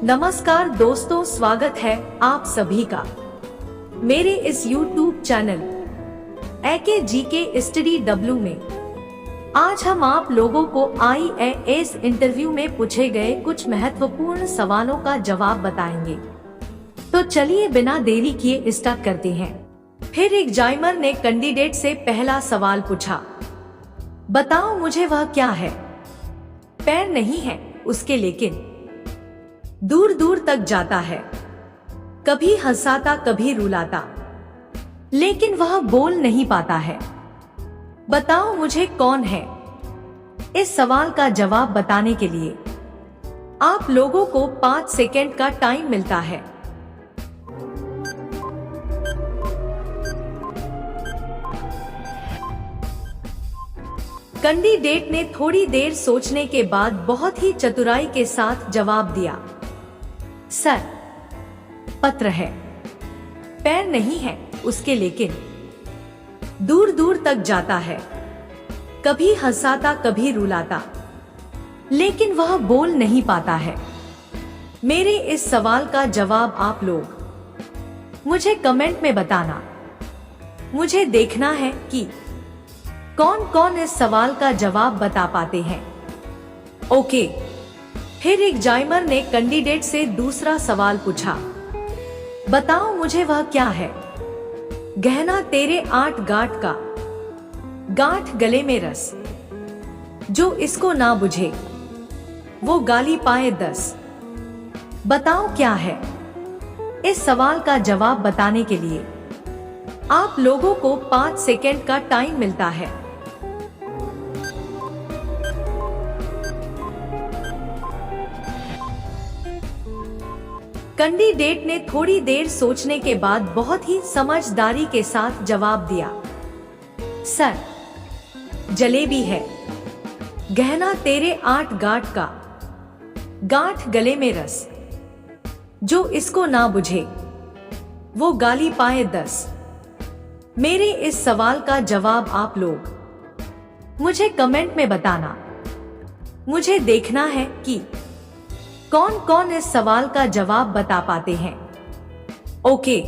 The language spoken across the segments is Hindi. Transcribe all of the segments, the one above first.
नमस्कार दोस्तों, स्वागत है आप सभी का मेरे इस YouTube channel AK GK study W में। आज हम आप लोगों को IAS इंटरव्यू में पूछे गए कुछ महत्वपूर्ण सवालों का जवाब बताएंगे। तो चलिए बिना देरी किए स्टार्ट करते हैं। फिर एग्जामिनर ने कैंडिडेट से पहला सवाल पूछा, बताओ मुझे वह क्या है। पैर नहीं है उसके, लेकिन दूर दूर तक जाता है, कभी हंसाता कभी रुलाता, लेकिन वह बोल नहीं पाता है। बताओ मुझे कौन है। इस सवाल का जवाब बताने के लिए आप लोगों को 5 सेकेंड का टाइम मिलता है। कैंडिडेट ने थोड़ी देर सोचने के बाद बहुत ही चतुराई के साथ जवाब दिया, सर, पत्र है। पैर नहीं है उसके, लेकिन दूर दूर तक जाता है, कभी हंसाता कभी रुलाता, लेकिन वह बोल नहीं पाता है। मेरे इस सवाल का जवाब आप लोग मुझे कमेंट में बताना। मुझे देखना है कि कौन कौन इस सवाल का जवाब बता पाते हैं। ओके। फिर एग्जामिनर ने कैंडिडेट से दूसरा सवाल पूछा, बताओ मुझे वह क्या है। गहना तेरे 8 गांठ का, गांठ गले में रस, जो इसको ना बुझे वो गाली पाए 10। बताओ क्या है। इस सवाल का जवाब बताने के लिए आप लोगों को 5 सेकेंड का टाइम मिलता है। कैंडिडेट ने थोड़ी देर सोचने के बाद बहुत ही समझदारी के साथ जवाब दिया, सर, जलेबी है। गहना तेरे 8 गांठ का, गांठ गले में रस, जो इसको ना बुझे वो गाली पाए 10। मेरे इस सवाल का जवाब आप लोग मुझे कमेंट में बताना। मुझे देखना है कि कौन कौन इस सवाल का जवाब बता पाते हैं। ओके।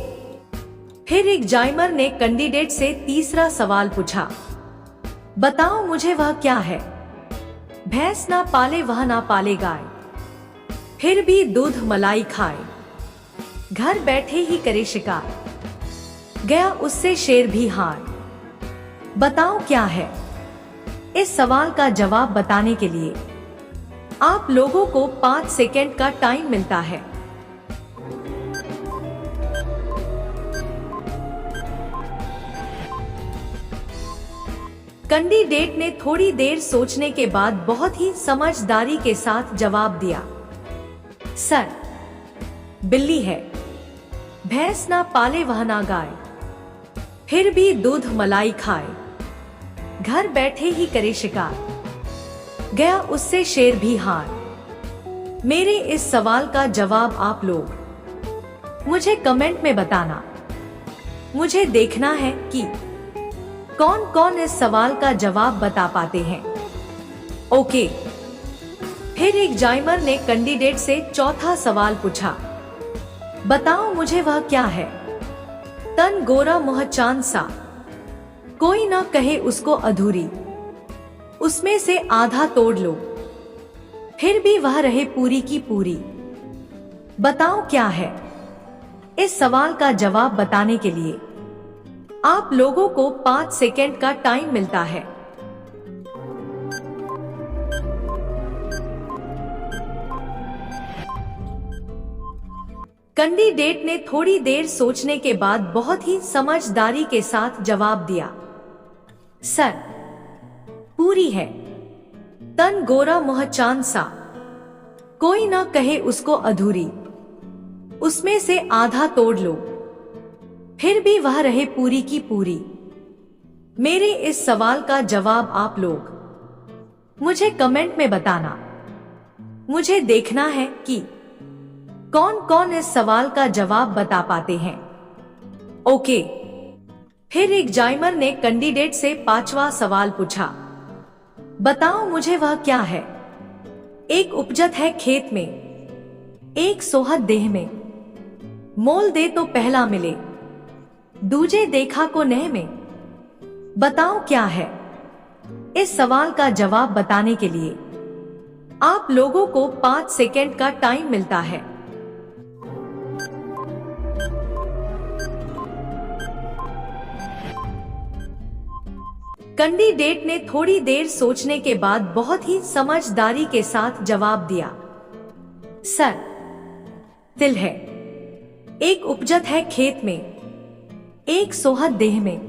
फिर एग्जामिनर ने कैंडिडेट से तीसरा सवाल पूछा, बताओ मुझे वह क्या है। भैंस ना पाले वह ना पाले गाय, फिर भी दूध मलाई खाए, घर बैठे ही करे शिकार, गया उससे शेर भी हार। बताओ क्या है। इस सवाल का जवाब बताने के लिए आप लोगों को 5 सेकेंड का टाइम मिलता है। कैंडिडेट ने थोड़ी देर सोचने के बाद बहुत ही समझदारी के साथ जवाब दिया, सर, बिल्ली है। भैंस ना पाले वह ना गाय, फिर भी दूध मलाई खाए, घर बैठे ही करे शिकार, गया उससे शेर भी हार। मेरे इस सवाल का जवाब आप लोग मुझे कमेंट में बताना। मुझे देखना है कि कौन कौन इस सवाल का जवाब बता पाते हैं। ओके। फिर एग्जामिनर ने कैंडिडेट से चौथा सवाल पूछा, बताओ मुझे वह क्या है। तन गोरा मुह चांद सा, कोई ना कहे उसको अधूरी, उसमें से आधा तोड़ लो, फिर भी वह रहे पूरी की पूरी। बताओ क्या है। इस सवाल का जवाब बताने के लिए आप लोगों को 5 सेकेंड का टाइम मिलता है। कैंडिडेट ने थोड़ी देर सोचने के बाद बहुत ही समझदारी के साथ जवाब दिया, सर, पूरी है। तन गोरा मुह चांद सा, कोई ना कहे उसको अधूरी, उसमें से आधा तोड़ लो, फिर भी वह रहे पूरी की पूरी। मेरे इस सवाल का जवाब आप लोग मुझे कमेंट में बताना। मुझे देखना है कि कौन कौन इस सवाल का जवाब बता पाते हैं। ओके। फिर एग्जामिनर ने कैंडिडेट से 5वां सवाल पूछा, बताओ मुझे वह क्या है। एक उपजत है खेत में, एक सोहत देह में, मोल दे तो पहला मिले, दूजे देखा को नह में। बताओ क्या है? इस सवाल का जवाब बताने के लिए आप लोगों को 5 सेकेंड का टाइम मिलता है। कैंडिडेट ने थोड़ी देर सोचने के बाद बहुत ही समझदारी के साथ जवाब दिया, सर, तिल है। एक उपजत है खेत में, एक सोहत देह में,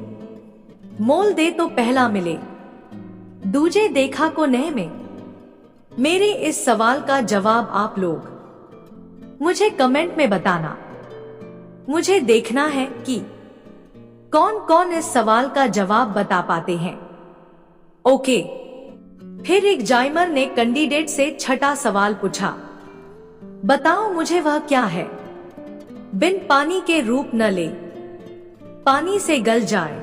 मोल दे तो पहला मिले, दूजे देखा को नह में। मेरे इस सवाल का जवाब आप लोग मुझे कमेंट में बताना। मुझे देखना है कि कौन कौन इस सवाल का जवाब बता पाते हैं। ओके, फिर एक जाइमर ने कैंडिडेट से छठा सवाल पूछा, बताओ मुझे वह क्या है? बिन पानी के रूप न ले, पानी से गल जाए,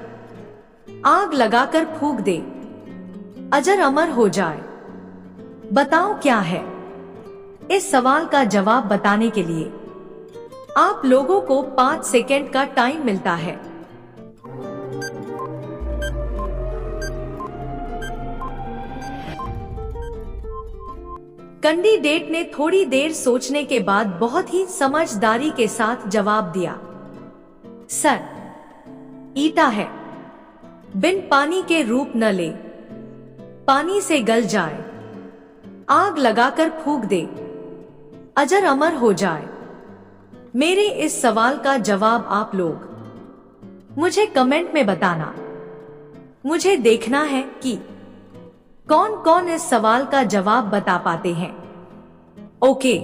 आग लगाकर फूंक दे, अजर अमर हो जाए। बताओ क्या है? इस सवाल का जवाब बताने के लिए आप लोगों को 5 सेकेंड का टाइम मिलता है। कैंडिडेट ने थोड़ी देर सोचने के बाद बहुत ही समझदारी के साथ जवाब दिया, सर, ईटा है। बिन पानी के रूप न ले, पानी से गल जाए, आग लगाकर फूंक दे, अजर अमर हो जाए। मेरे इस सवाल का जवाब आप लोग मुझे कमेंट में बताना। मुझे देखना है कि कौन कौन इस सवाल का जवाब बता पाते हैं। ओके।